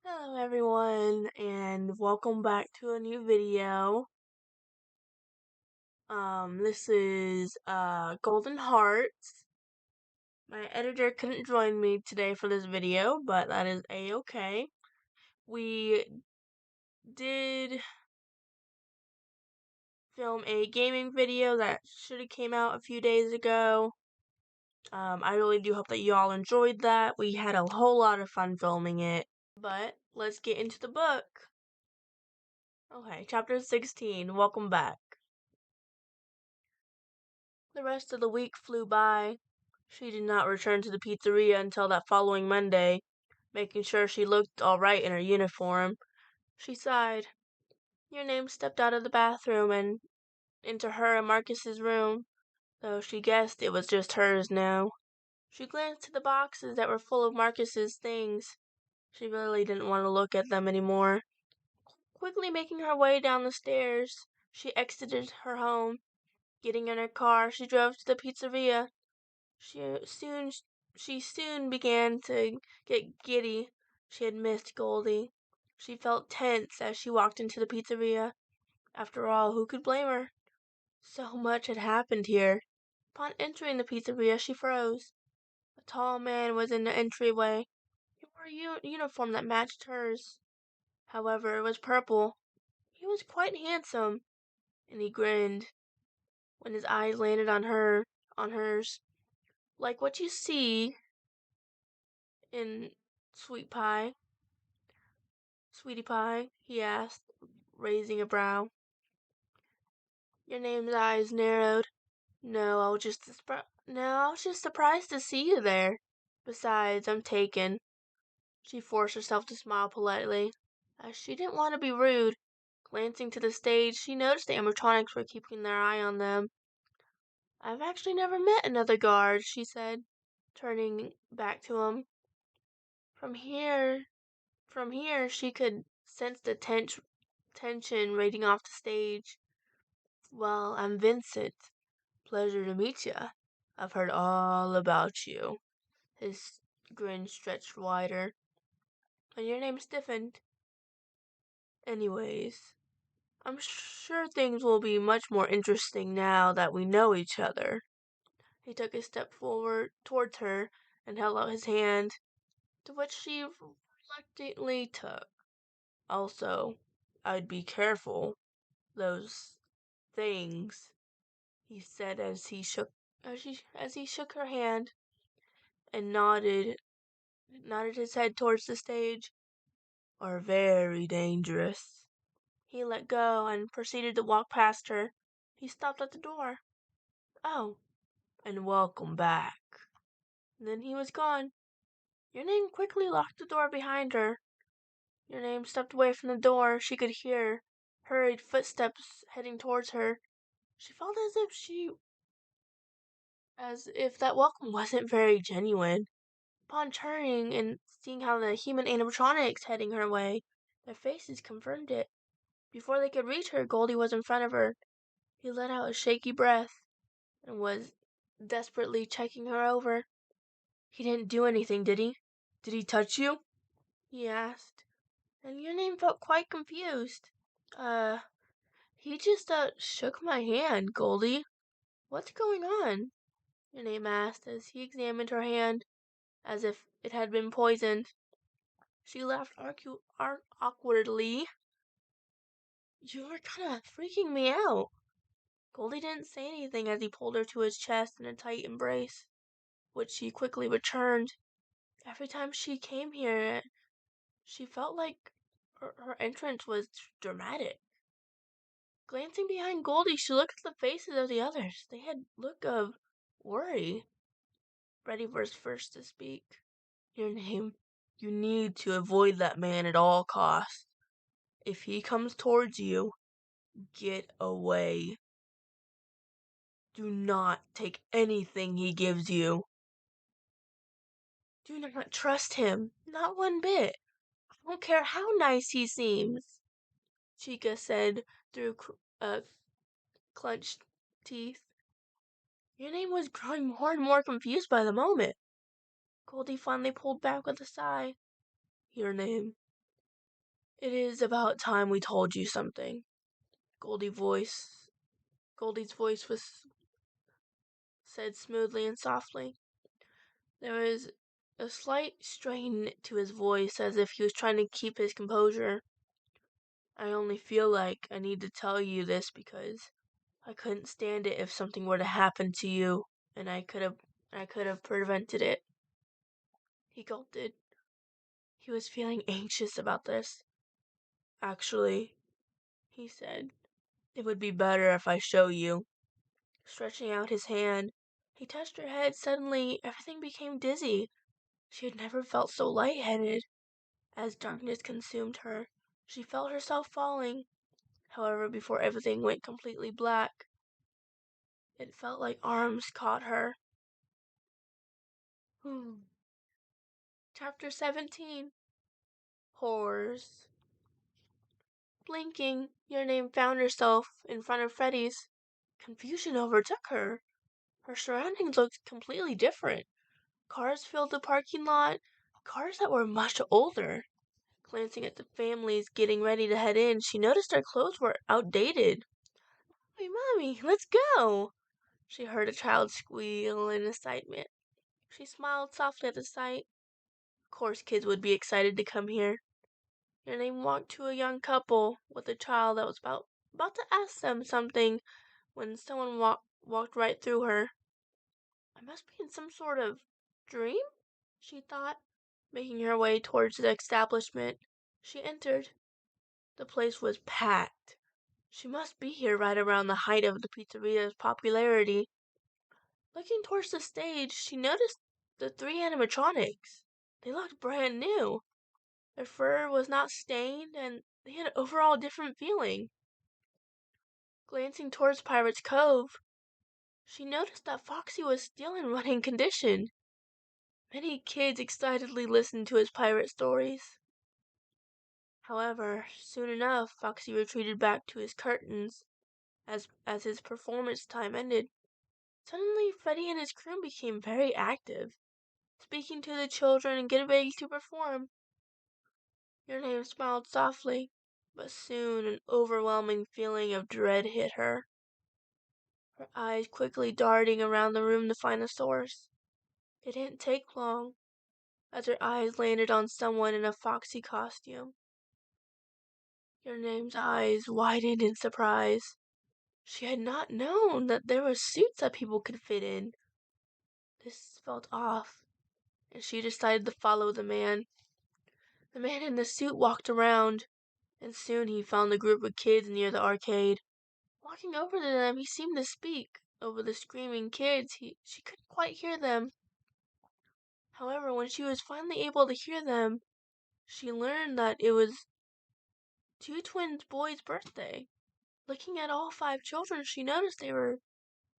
Hello everyone and welcome back to a new video. This is Golden Hearts. My editor couldn't join me today for this video, but that is a-okay. We did film a gaming video that should have came out a few days ago. I really do hope that you all enjoyed that. We had a whole lot of fun filming it. But let's get into the book. Okay, chapter 16. Welcome back. The rest of the week flew by. She did not return to the pizzeria until that following Monday, making sure she looked all right in her uniform. She sighed. Your name stepped out of the bathroom and into her and Marcus's room, though she guessed it was just hers now. She glanced at the boxes that were full of Marcus's things. She really didn't want to look at them anymore. Quickly making her way down the stairs, she exited her home. Getting in her car, she drove to the pizzeria. She soon began to get giddy. She had missed Goldie. She felt tense as she walked into the pizzeria. After all, who could blame her? So much had happened here. Upon entering the pizzeria, she froze. A tall man was in the entryway. He wore a uniform that matched hers. However, it was purple. He was quite handsome, and he grinned when his eyes landed on hers. Like what you see in Sweet Pie, Sweetie Pie, he asked, raising a brow. Your name's eyes narrowed. No, I was just surprised to see you there. Besides, I'm taken. She forced herself to smile politely, as she didn't want to be rude. Glancing to the stage, she noticed the animatronics were keeping their eye on them. I've actually never met another guard, she said, turning back to him. From here, she could sense the tension raging off the stage. Well, I'm Vincent. Pleasure to meet ya. I've heard all about you. His grin stretched wider. And your name stiffened. Anyways, I'm sure things will be much more interesting now that we know each other. He took a step forward towards her and held out his hand, to which she reluctantly took. Also, I'd be careful. Those things, he said as he shook her hand and nodded his head towards the stage, are very dangerous. He let go and proceeded to walk past her. He stopped at the door. Oh, and welcome back. Then he was gone. Your name quickly locked the door behind her. Your name stepped away from the door. She could hear hurried footsteps heading towards her. She felt as if that welcome wasn't very genuine. Upon turning and seeing how the human animatronics heading her way, their faces confirmed it. Before they could reach her, Goldie was in front of her. He let out a shaky breath and was desperately checking her over. He didn't do anything, did he? Did he touch you? He asked. And your name felt quite confused. He just, shook my hand, Goldie. What's going on? Your name asked as he examined her hand as if it had been poisoned. She laughed awkwardly. You're kinda freaking me out. Goldie didn't say anything as he pulled her to his chest in a tight embrace, which she quickly returned. Every time she came here, she felt like her entrance was dramatic. Glancing behind Goldie, she looked at the faces of the others. They had look of worry. Freddy was first to speak. Your name. You need to avoid that man at all costs. If he comes towards you, get away. Do not take anything he gives you. Do not trust him, not one bit. I don't care how nice he seems, Chica said through clenched teeth. Your name was growing more and more confused by the moment. Goldie finally pulled back with a sigh. Your name. It is about time we told you something. Goldie's voice was said smoothly and softly. There was a slight strain to his voice, as if he was trying to keep his composure. I only feel like I need to tell you this because I couldn't stand it if something were to happen to you, and I could have prevented it. He gulped. He was feeling anxious about this. Actually, he said, it would be better if I show you. Stretching out his hand, he touched her head. Suddenly, everything became dizzy. She had never felt so lightheaded. As darkness consumed her, she felt herself falling. However, before everything went completely black, it felt like arms caught her. Chapter 17. Horrors. Blinking, Your Name found herself in front of Freddy's. Confusion overtook her. Her surroundings looked completely different. Cars filled the parking lot, cars that were much older. Glancing at the families getting ready to head in, she noticed their clothes were outdated. "Hey, Mommy, let's go!" She heard a child squeal in excitement. She smiled softly at the sight. Of course kids would be excited to come here. Your Name walked to a young couple with a child that was about to ask them something when someone walked right through her. I must be in some sort of dream, she thought, making her way towards the establishment. She entered. The place was packed. She must be here right around the height of the pizzeria's popularity. Looking towards the stage, she noticed the three animatronics. They looked brand new. Their fur was not stained, and they had an overall different feeling. Glancing towards Pirate's Cove, she noticed that Foxy was still in running condition. Many kids excitedly listened to his pirate stories. However, soon enough, Foxy retreated back to his curtains as his performance time ended. Suddenly, Freddy and his crew became very active, speaking to the children and getting ready to perform. Your Name smiled softly, but soon an overwhelming feeling of dread hit her. Her eyes quickly darting around the room to find the source. It didn't take long, as her eyes landed on someone in a foxy costume. Your Name's eyes widened in surprise. She had not known that there were suits that people could fit in. This felt off, and she decided to follow the man. The man in the suit walked around, and soon he found the group of kids near the arcade. Walking over to them, he seemed to speak. Over the screaming kids, she couldn't quite hear them. However, when she was finally able to hear them, she learned that it was two twin boys' birthday. Looking at all five children, she noticed they were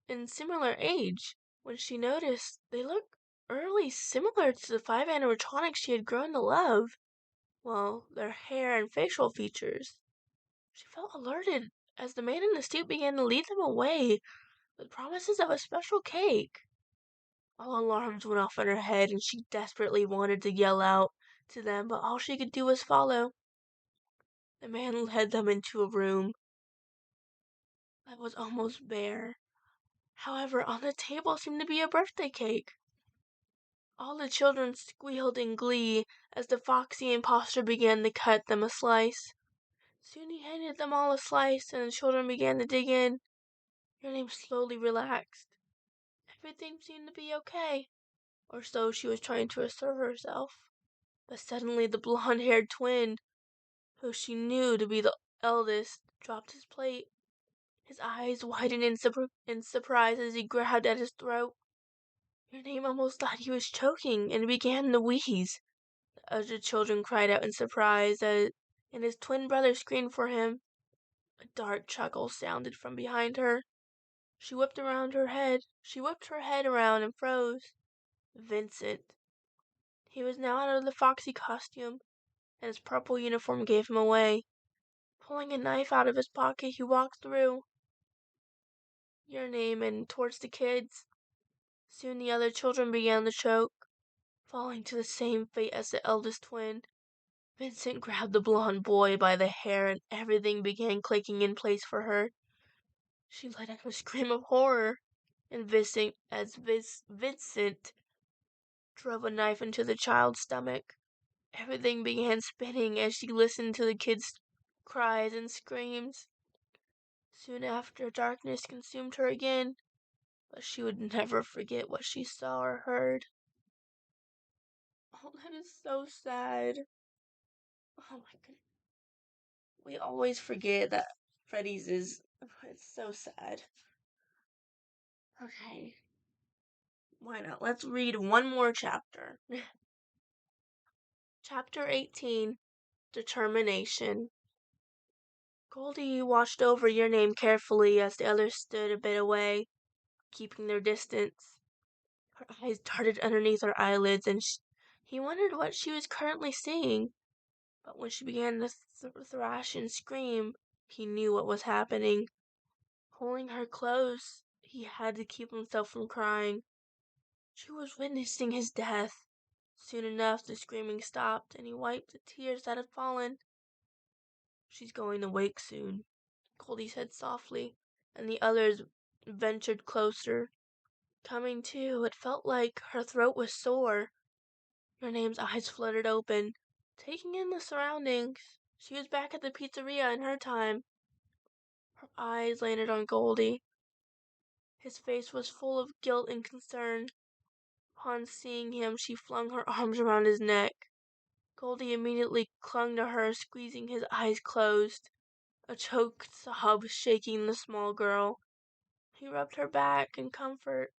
in similar age. When she noticed they looked eerily similar to the five animatronics she had grown to love. Well, their hair and facial features. She felt alerted as the man in the suit began to lead them away with promises of a special cake. All alarms went off in her head, and she desperately wanted to yell out to them, but all she could do was follow. The man led them into a room that was almost bare. However, on the table seemed to be a birthday cake. All the children squealed in glee as the foxy impostor began to cut them a slice. Soon he handed them all a slice, and the children began to dig in. Your Name slowly relaxed. Everything seemed to be okay, or so she was trying to assure herself. But suddenly the blonde-haired twin, who she knew to be the eldest, dropped his plate. His eyes widened in surprise as he grabbed at his throat. Your Name almost thought he was choking and began to wheeze. The other children cried out in surprise, and his twin brother screamed for him. A dark chuckle sounded from behind her. She whipped her head around and froze. Vincent. He was now out of the foxy costume, and his purple uniform gave him away. Pulling a knife out of his pocket, he walked through Your Name and towards the kids. Soon the other children began to choke, falling to the same fate as the eldest twin. Vincent grabbed the blonde boy by the hair and everything began clicking in place for her. She let out a scream of horror, and Vincent drove a knife into the child's stomach. Everything began spinning as she listened to the kid's cries and screams. Soon after, darkness consumed her again, but she would never forget what she saw or heard. Oh, that is so sad. Oh my goodness. We always forget that Freddy's is. It's so sad. Okay. Why not? Let's read one more chapter. Chapter 18, Determination. Goldie watched over Your Name carefully as the others stood a bit away, keeping their distance. Her eyes darted underneath her eyelids, and he wondered what she was currently seeing. But when she began to thrash and scream, he knew what was happening. Pulling her close, he had to keep himself from crying. She was witnessing his death. Soon enough, the screaming stopped, and he wiped the tears that had fallen. She's going to wake soon, Goldie said softly, and the others ventured closer. Coming to, it felt like her throat was sore. Your Name's eyes fluttered open, taking in the surroundings. She was back at the pizzeria in her time. Her eyes landed on Goldie. His face was full of guilt and concern. Upon seeing him, she flung her arms around his neck. Goldie immediately clung to her, squeezing his eyes closed, a choked sob shaking the small girl. He rubbed her back in comfort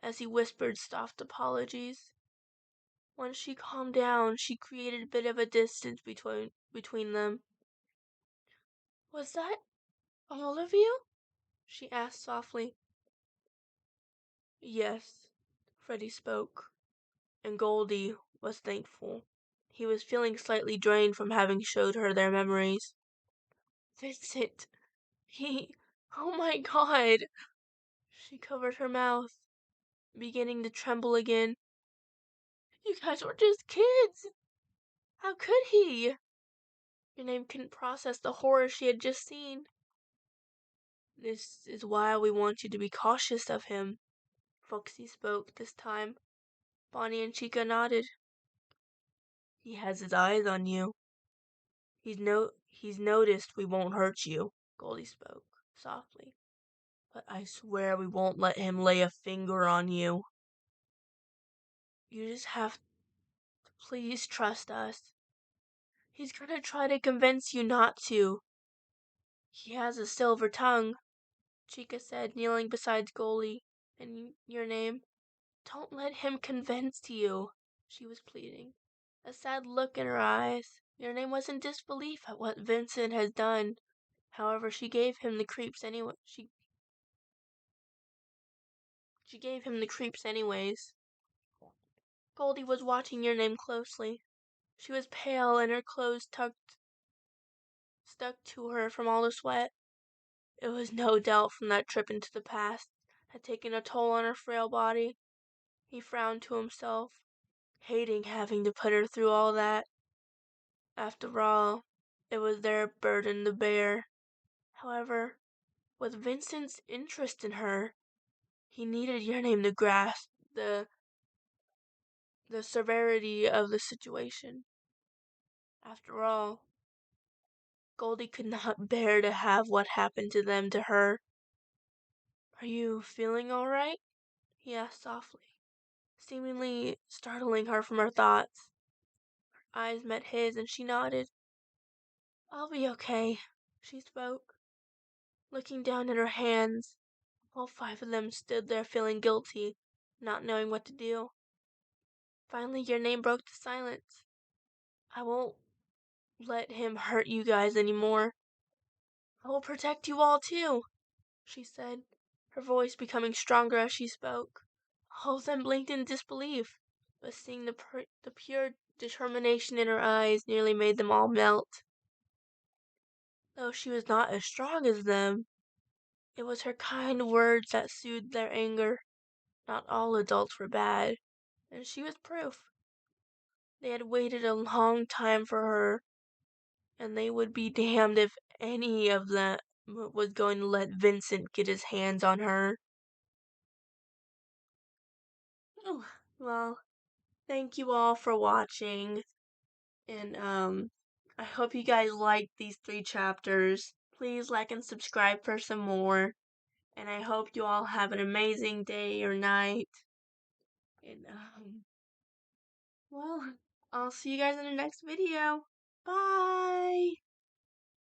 as he whispered soft apologies. Once she calmed down, she created a bit of a distance between them. "Was that all of you?" she asked softly. "Yes," Freddy spoke, and Goldie was thankful. He was feeling slightly drained from having showed her their memories. "Vincent, he... Oh my God!" She covered her mouth, beginning to tremble again. "You guys were just kids! How could he?" Your Name couldn't process the horror she had just seen. "This is why we want you to be cautious of him," Foxy spoke this time. Bonnie and Chica nodded. "He has his eyes on you. He's noticed we won't hurt you," Goldie spoke softly. "But I swear we won't let him lay a finger on you. You just have to please trust us. He's gonna try to convince you not to. He has a silver tongue," Chica said, kneeling beside Goldie and Your Name. "Don't let him convince you," she was pleading, a sad look in her eyes. Your Name was in disbelief at what Vincent had done. However, she gave him the creeps anyway. She gave him the creeps anyways. Goldie was watching Your Name closely. She was pale and her clothes stuck to her from all the sweat. It was no doubt from that trip into the past had taken a toll on her frail body. He frowned to himself, hating having to put her through all that. After all, it was their burden to bear. However, with Vincent's interest in her, he needed Your Name to grasp the severity of the situation. After all, Goldie could not bear to have what happened to them to her. "Are you feeling all right?" he asked softly, seemingly startling her from her thoughts. Her eyes met his and she nodded. "I'll be okay," she spoke, looking down at her hands. All five of them stood there feeling guilty, not knowing what to do. Finally, Your Name broke the silence. "I won't let him hurt you guys anymore. I will protect you all too," she said, her voice becoming stronger as she spoke. All of them blinked in disbelief, but seeing the pure determination in her eyes nearly made them all melt. Though she was not as strong as them, it was her kind words that soothed their anger. Not all adults were bad, and she was proof. They had waited a long time for her, and they would be damned if any of them was going to let Vincent get his hands on her. Oh, well, thank you all for watching, and I hope you guys liked these 3 chapters. Please like and subscribe for some more, and I hope you all have an amazing day or night. And well, I'll see you guys in the next video. Bye!